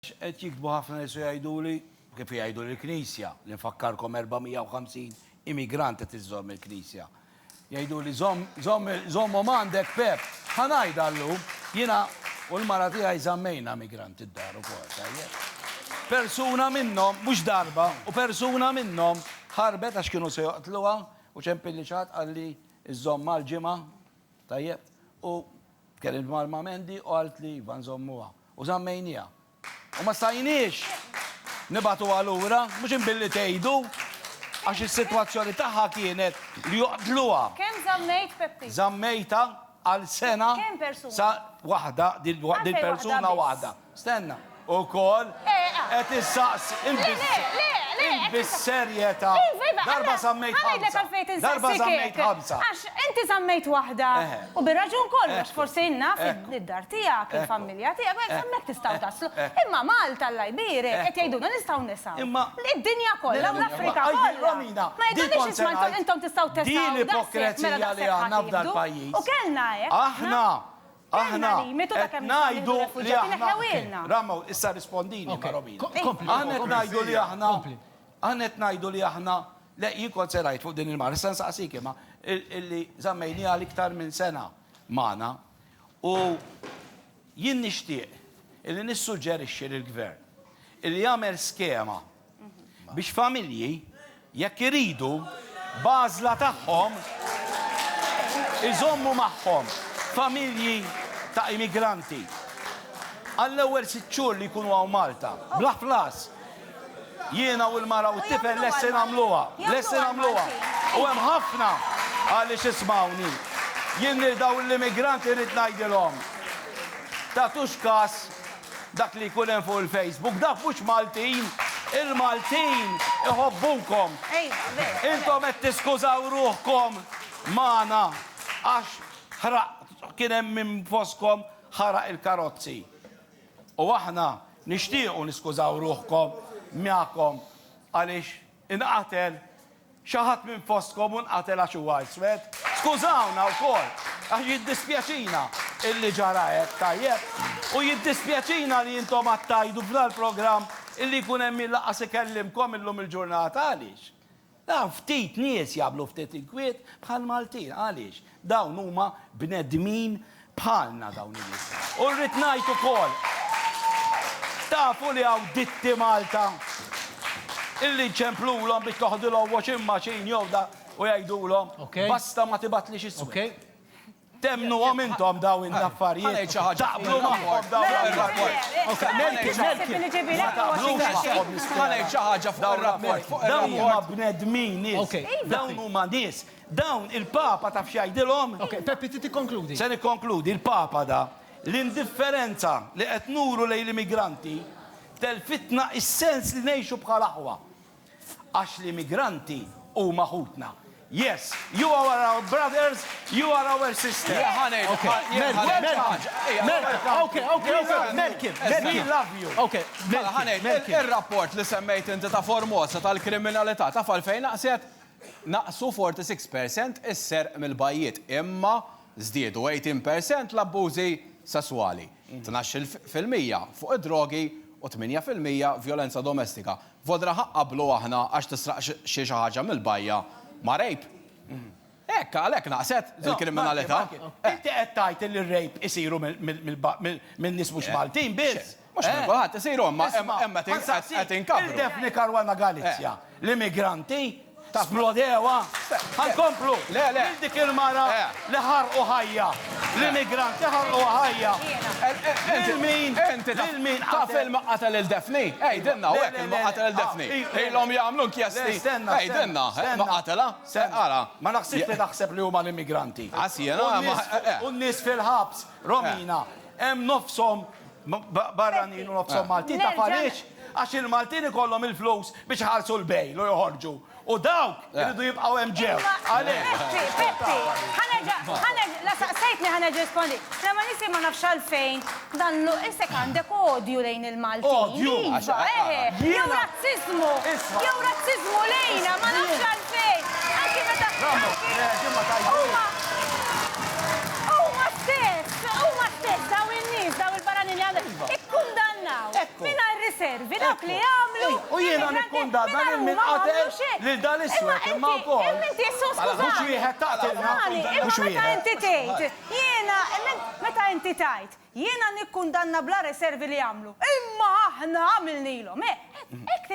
Qed jiktbu ħafna nies jgħiduli kif jgħidu l-Knisja li nfakkarkom 450 immigrant qed iżżomm il-Knisja. Jgħiduli żommhom għandek Pep, ħanajda llum jiena u l-mara tiegħi żammejna migranti d-dar ukoll tajjeb. Persuna minnhom mhux darba u persuna minnhom ħarbet għax kienu se joqtluha u ċempilli ċad qalli iżżomm mal-ġimgħa tajjeb u kellimt mal-Mamendi u qalt li iva nżommuha u żammejniha. U ma stajniex nibatu għal-ura, mux imbilli tejdu, għax il-situazzjoni taħħa kienet li joqtluha. Kem zammejt, Peppi? Zammejta għal-sena. Kem persuna? Sa wahda, dil-persuna wahda. Stenna. U kol, et il-saqs, il-bis-serjeta. Darba zammejt ħabsa. Darba zammejt ħabsa. Għax, inti zammejt wahda. U bir-raġun kollox, forsi inna fid-dar tijak, il-familja tijak, zammek tistaw taslu. Imma Malta l-Lajbiri, et jgħiduna nistaw nisaw. Id-dinja kollha, u l-Afrika kollha. Ma jgħidunix isma intom tistaw testaw. Di l-ipokrazija li għanna f'dal pajjiż. U kellna Aħna, najdu li aħna. Rammaw, issa rispondini ma' Romina. Aħnet najdu li aħna. Aħnet najdu li aħna. Le, jikon serajt fuq din il-mar. Issa nsaqsik ma' illi zammejni għal iktar minn sena maħna. U jien nixtieq illi nissuġġerixxi lill-gvern illi jagħmel skema biex familji jekk iridu bażla tagħhom iżommu magħhom familji ta' immigranti. Għall-ewwel 6 xhur li jkunu għaw Malta, bla flas. Jiena u l-mara u t-tifel lessin għamluha. Lessin għamluha. U hemm ħafna għaliex ismawni. Jien daw l-immigranti rrid ngħidilhom. Tagħtux każ dak li jkun hemm fuq il-Facebook, dak mhux Maltin, il-Maltin iħobbukom. Intom qed tiskużaw ruħkom magħna għax ħraq kien hemm minn foskom ħaraq il-karozzi. U aħna nixtiequ niskużaw ruħkom miegħkom għaliex inqatel xi ħadd minn fostkom u nqatel għax huwa iswed. Skużawna wkoll għax jiddispjaċina illi ġara hekk tajjeb u jiddispjaċina li intom għattajdu f'dal-programm illi jkun hemm laqas ikellimkom illum il-ġurnata għaliex. Ftit nies jagħmlu ftit inkwiet bħal Maltin, għaliex? Dawn huma bnedmin bħalna dawn in-nies. U rrid ngħid ukoll, tafu li hawn ditti Malta illi ċemplulhom biex toħdilhom washing machine jew da u jgħidulhom basta ma tibatlix iswed. Temnuhom intom daw in-affarijiet. Taqblu magħhom dawn ir-rapport. Ħanejt xi ħaġa fuq ir-rapport. Dawn huma bnedmin nies. Dawn huma nies. Dawn il-Papa taf x'jgħidilhom. Peppi, ti tikkonkludi. Se nikkonkludi, il-Papa da l-indifferenza li qed nuru lejn l-immigranti telfitna is-sens li ngħixu bħal aħwa. Għax l-immigranti huma ħutna. Yes, you are our brothers, you are our sisters. Melkin. We love you. Il-rapport li semmejt inti ta' Formosa tal-kriminalità ta' falfejn naqset naqsu 46% isser mill-bajjiet imma żdiedu 18% l-abbużi sessuali, 12% fuq id-drogi u 8% violenza domestika. Vodra ħaqqablu aħna għax tisraq xi ħaġa mill-bajja ma' rejp. Ekka, għalek naqset il-kriminalità. Inti qed tgħid li r-rejp isiru minn nies mhux Maltin biss. Mhux minn kulħadd isiru imma qed inkabru. Il-Defni Karwana Galizja, l-immigranti splodewa. Ħankomplu. Le. Dik il-mara li ħarqu ħajja. L-immigranti ħarqu ħajja. Lil-min? Taf il-maqqatel il-Defni? Ejdinna, u hekk il-maqqatel il-Defni. Ilhom jagħmlu nkjesti. Ejdinna, maqqatela. Ma naħsibx li taħseb li huma l-immigranti. U n-nies fil-ħabs, Romina, hemm nofshom barranin u nofshom Maltin. Taf għaliex? Għax il-Maltin ikollhom il-flus biex ħarsu l-bejl u joħorġu. U dawk iridu jibqgħu hemm ġew. Peppi, saqsejtni ħaneġa rispondi. Lema nisi ma nafx għalfejn dan isek għandek odju lejn il-Maltin. Odju? Jew razzizmu. Jew razzizmu lejna ma nafx għalfejn. Anki meta. Huma stess, daw in-nies, daw il-barranin li għandek. ikkundannaw minna riservi dawk li għamlu. U jiena nikkundanna lil min qatel lil dan is-swed imma wkoll. Inti Mhux wieħed taqtilna. Mhux meta wieħed. inti tgħid, meta inti tajt, jiena nikkundanna bla riservi li għamlu. Imma aħna għamilnilhom. Hekk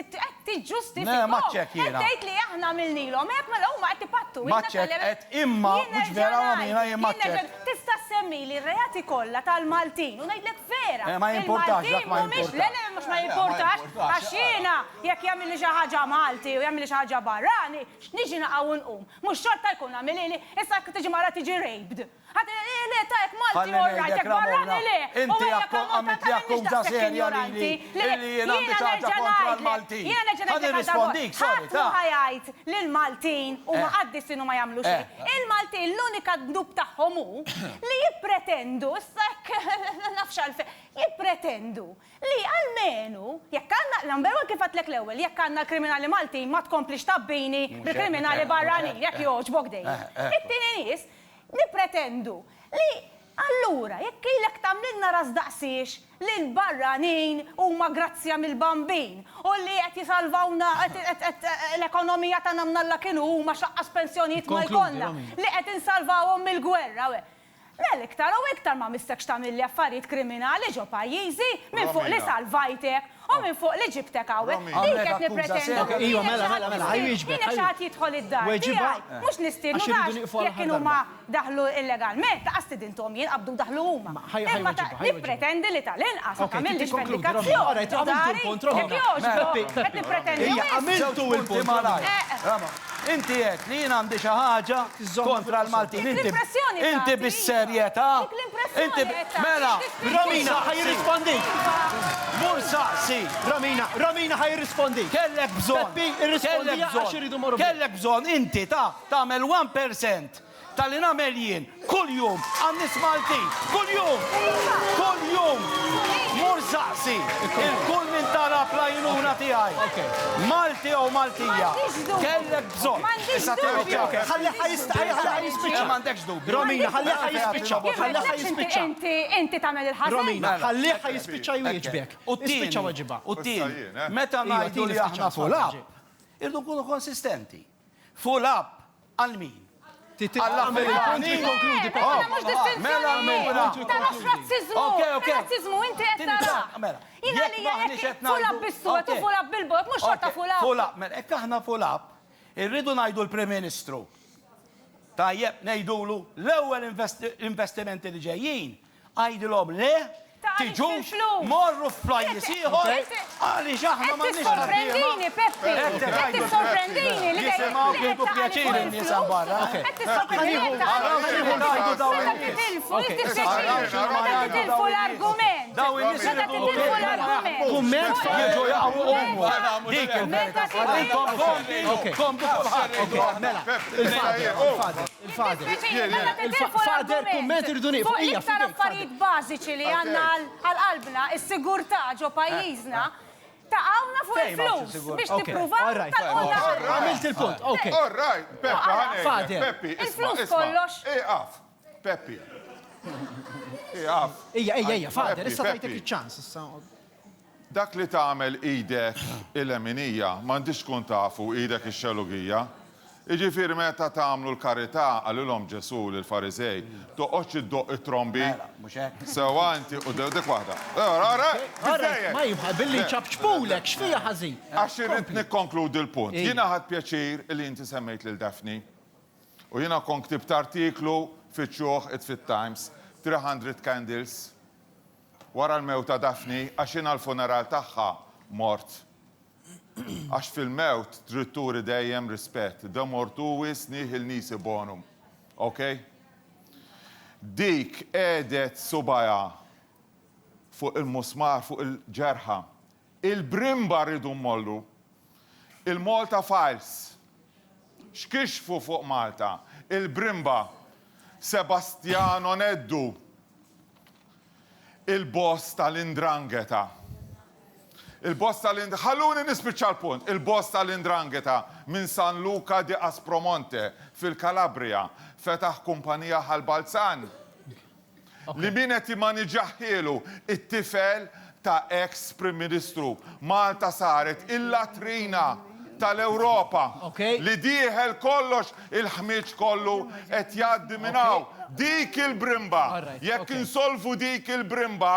tiġġustifika. Ne, maċċek jiena. Tgħid li aħna għamilnilhom, hekk mela huma qed tipattu. Maċċek qed imma mhux vera għamilna jien maċċek. Tista' semmi li r-reati kollha tal-Maltin u ngħidlek vera. Ma jimpurtax, dak ma jimpurtax. Le, mhux ma jimpurtax. Għax jiena jekk jagħmel li xi ħaġa Malti u jagħmel li xi ħaġa barrani, x'niġi naqgħu nqum. Mhux xorta jkun għamilili, issa tiġi mara tiġi raped. Ħadd le tajek Malti u rajtek barrani le. Inti għamilt li akkuża serja li jiena għandi ċaġa kontra l-Maltin. Ħad irrispondik, sorry, ta' ħajajt lil-Maltin u ma qaddis ma jagħmlu xejn. Il-Maltin l-unika dnub tagħhom hu li jippretendu, sak nafx għalfejn, jippretendu li għalmenu jekk għandna l-number one kif għatlek l-ewwel, jekk għandna kriminali Maltin ma tkomplix tabbini bil-kriminali barranin jekk jogħġbok dejjem. It-tieni nies nippretendu li allura jekk ilek tagħmlilna ras daqsiex lil barranin huma grazzja mill-bambin u li qed jisalvawna l-ekonomija tagħna mnalla kienu huma xaqqas pensjonijiet ma jkollna li qed insalvawhom mill-gwerra. L-iktar u iktar ma mistekx tagħmilli affarijiet kriminali ġo pajjiżi minn fuq li salvajtek u minn fuq li ġibtek hawnhekk. Dik qed nippretendu. Ejwa, mela, ħajwieġbek. Jiena xi ħadd jidħol id-dar tiegħi, mhux nistiednu jekk kienu ma daħlu illegalment, ta' astidintom jien qabdu daħlu huma. Imma nippretendi li tal-inqas ma tagħmilx vendikazzjoni. Qed nippretendi. Għamiltu il-punt. Inti qed li jien għandi xi ħaġa kontra l-Maltin. Inti bis-serjetà. Inti mela. Romina ħajrispondik. Mur saqsi. Romina ħajrispondik. Kellek bżonn. Peppi, irrispondija għax iridu morru. Kellek bżonn inti tagħmel 1% tal-li nagħmel jien kull jum għan-nies Maltin. Kull jum. Mur saqsi. Il-kull min tara plajnuna tiegħi. Malti u Maltija. Kellek bżonn. Issa Ħalli ħajispiċċa. M'għandekx dubju. Romina, ħalli ħajispiċċa. Inti tagħmel il-ħażin. Romina, ħalli ħajispiċċa jwieġbek. Ispiċċa waġiba. U t-tien, meta ngħidu li aħna full up, irdu nkunu konsistenti. Full up għal min? Għall-Amerikani. Razzizmu, inti qed tara. Jina li jekk full up bis-suwed u full up bil-bot, mhux xorta full up. Full up, hekk aħna full up, irridu ngħidu l-Prim Ministru. Tajjeb ngħidulu l-ewwel investimenti li ġejjin, għajdilhom le tiġux morru f'pajjiż ieħor għaliex aħna m'għandniex sorprendini, Peppi. Qed tissorprendini li jisimgħu kieku pjaċiri n-nies hemm barra. Qed titilfu l-argument. Daw in-nies Kumment jiġu jaqgħu ummu. Dik il-verità. Il-fader kumment irridu nieqfu. Fuq l-iktar affarijiet bażiċi li għandna għal-qalbna, is-sigurtà ġo pajjiżna, taqgħuna fuq il-flus biex tippruvaw tal-qolda. Għamilt il-punt, ok. All right, Peppi, Fader. Peppi, Il-flus kollox. Iqaf, Peppi. Iqaf. Ejja, fader, issa Peppi, tajtek il-ċans. Dak li tagħmel idek il-leminija, m'għandix tkun tafu idek ix-xelugija. Iġifieri meta tagħmlu l-karità għalulhom Ġesu lill-Farizej, toqgħodx iddoq it-trombi. Sewa inti u dik waħda. Ma jibħal billi ċabċpulek, x'fija ħażin. Għax irrid nikkonkludi l-punt. Jiena ħadd pjaċir li inti semmejt lil Daphne. U jiena kont ktibt artiklu fiċ-ċuħ Fit Times, 300 candles wara l-mewt ta' Daphne għax jiena l-funeral tagħha mort. Għax fil-mewt trid turi dejjem rispett. Da mortu wis nieħi l-nies ibonhom. Okay? Dik qiegħdet subaja fuq il-musmar, fuq il-ġerħa. Il-brimba rridu mmollu. Il-Malta Files. Xkixfu fuq Malta. Il-brimba. Sebastiano Neddu. Il-boss tal-Indrangheta. Il-boss tal-Indrangheta. Ħalluni nispiċċa l-punt. Il-boss tal-Indrangheta minn San Luca di Aspromonte fil-Kalabria fetaħ kumpanija ħal-Balzan. li minet imaniġaħħielu it-tifel ta' ex-Prim Ministru. Malta saret il-latrina tal-Europa li diħel kollox il-ħmiġ kollu qed jgħaddi minnaw. Dik il-brimba, jekk insolvu dik il-brimba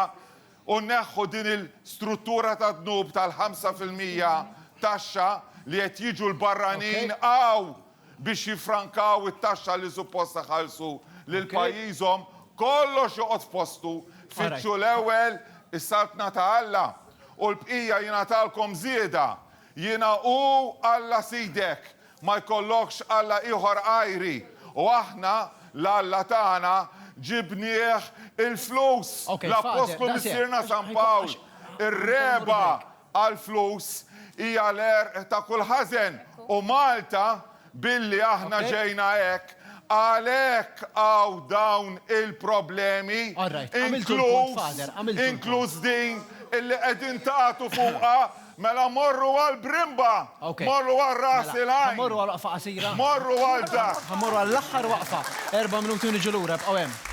u neħħu din il-struttura ta' dnub tal-5% taxxa li qed jiġu l-barranin għaw biex jifrankaw it-taxxa li supposta ħalsu lil pajjiżhom, kollox joqgħod f'postu, fitxu l-ewwel is-saltna ta' Alla u l-bqija jingħatalkom żieda. Jiena u Alla sidek, ma jkollokx Alla ieħor għajri. U aħna l-Alla tagħna ġibnieh il-flus. L-Apostlu Missierna San Pawl, ir-reba għal-flus hija l-er ta' kull ħażen. U Malta, billi aħna ġejna hekk, għalek għaw dawn il-problemi, inkluż din illi qegħdin tagħtu fuqha. Mela morru għal-brimba, morru għal-ras il-għajn. Morru għal-waqfa qasira. Morru għal-dak. Morru għall-aħħar waqfa. 4 minuti niġu lura b'qawem.